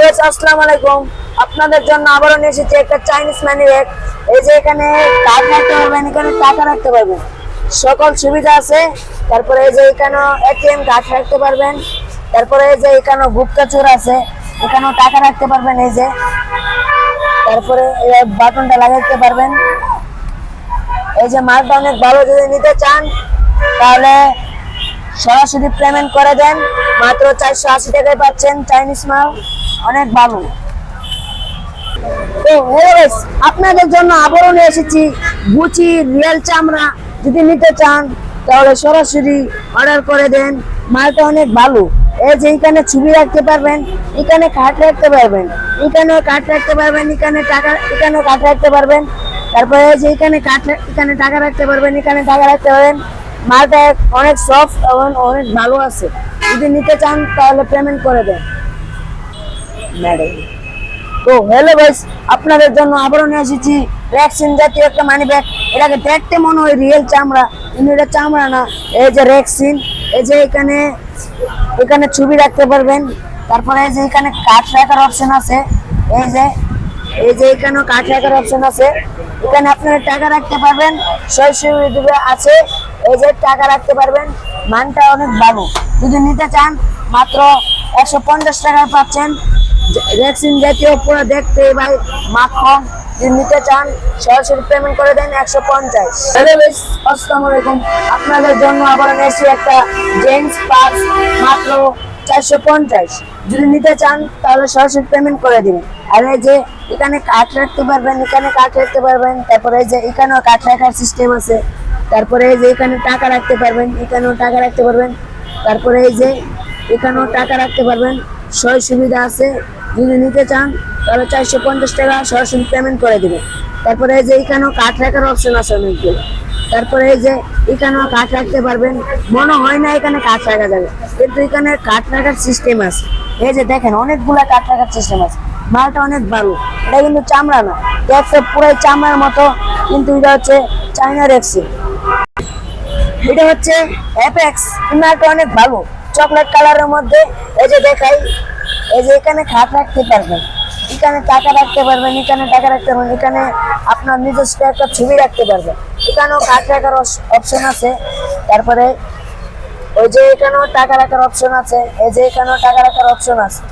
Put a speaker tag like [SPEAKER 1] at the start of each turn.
[SPEAKER 1] Guys, আসসালামু আলাইকুম। আপনাদের জন্য আবারও নিয়ে এসেছি একটা চাইনিজ মানি ব্যাগ। এই যে এখানে কার্ড রাখতে পারবেন, এখানে টাকা রাখতে পারবেন, সকল সুবিধা আছে। তারপরে এই যে এখানে এটিএম কার্ড রাখতে পারবেন। তারপরে এই যে এখানে গুপ্তা চোর আছে, এখানেও টাকা রাখতে পারবেন। এই যে তারপরে এই বাটনটা লাগাইতে পারবেন। এই যে মালটা অনেক ভালো, যদি নিতে চান তাহলে সরাসরি পেমেন্ট করে দেন, মাত্র 480 টাকায় পাচ্ছেন চাইনিজ মাল, অনেক ভালো। তো গাইস, আপনাদের জন্য আবারও নিয়ে এসেছি গুচি রিয়েল চামড়া। যদি নিতে চান তাহলে সরাসরি অর্ডার করে দেন, মালটা অনেক ভালো। এই যে এখানে ছবি রাখতে পারবেন, এখানে কার্ড রাখতে পারবেন, এখানেও কার্ড রাখতে পারবেন, এখানেও কার্ড রাখতে পারবেন। তারপরে এই যে এখানে এখানে টাকা রাখতে পারবেন, এখানে টাকা রাখতে পারবেন। মালটা অনেক সফট এবং অনেক ভালো আছে। যদি নিতে চান তাহলে পেমেন্ট করে দেন ম্যাডাম। তো হ্যালো গাইস, আপনাদের জন্য আবারও নিয়ে এসেছি রেক্সিন জাতীয় একটা মানি ব্যাগ। এটাকে দেখতে মনে হয় রিয়েল চামড়া, কিন্তু এটা চামড়া না। এই যে রেক্সিন, এই যে এখানে ছবি রাখতে পারবেন। তারপরে এই যে এখানে কার্ড রাখার অপশন আছে। এই যে এখানেও কার্ড রাখার অপশন আছে। এখানে আপনারা টাকা রাখতে পারবেন, সুবিধা আছে। এই যে টাকা রাখতে পারবেন, মানটা অনেক ভালো। যদি নিতে চান মাত্র 150 টাকায় পাচ্ছেন রেক্সিন জাতীয়, পুরো দেখতে ভাই মাখন। যদি নিতে চান সরাসরি পেমেন্ট করে দেন 150। হ্যালো গাইস, আসসালামু আলাইকুম। আপনাদের জন্য আবার এনেছি একটা জেন্টস পার্স, মাত্র 450। যদি নিতে চান তাহলে সরাসরি পেমেন্ট করে দিবেন। আর এই যে এখানে কার্ড রাখতে পারবেন, এখানে কার্ড রাখতে পারবেন। তারপরে এই যে এখানেও কার্ড রাখার সিস্টেম আছে। তারপরে এই যে এখানে টাকা রাখতে পারবেন, এখানেও টাকা রাখতে পারবেন। তারপরে এই যে এখানেও টাকা রাখতে পারবেন, সুবিধা আছে। যদি নিতে চান তাহলে 450 টাকা সরাসরি পেমেন্ট করে দিবেন। তারপরে এই যে এখানেও কার্ড রাখার অপশন আছে অনেকগুলো। তারপরে এই যে এখানেও কার্ড রাখতে পারবেন। মনে হয় না এখানে কার্ড রাখা যাবে, কিন্তু এখানে কার্ড রাখার সিস্টেম আছে। এই যে দেখেন অনেকগুলা কার্ড রাখার সিস্টেম আছে। মালটা অনেক ভালো। এটা কিন্তু চামড়া না, দেখতে পুরাই চামড়ার মতো, কিন্তু এটা হচ্ছে চাইনা রেক্সিন। এটা হচ্ছে অ্যাপেক্স। মালটা অনেক ভালো, চকলেট কালারের মধ্যে। এই যে দেখাই, এই যে এখানে খাট রাখতে পারবেন, এখানে টাকা রাখতে পারবেন, এখানে টাকা রাখতে পারবেন, এখানে আপনার নিজস্ব একটা ছবি রাখতে পারবেন। এখানেও কাঠ রাখার অপশন আছে। তারপরে ওই যে এখানেও টাকা রাখার অপশন আছে। এই যে এখানেও টাকা রাখার অপশন আছে।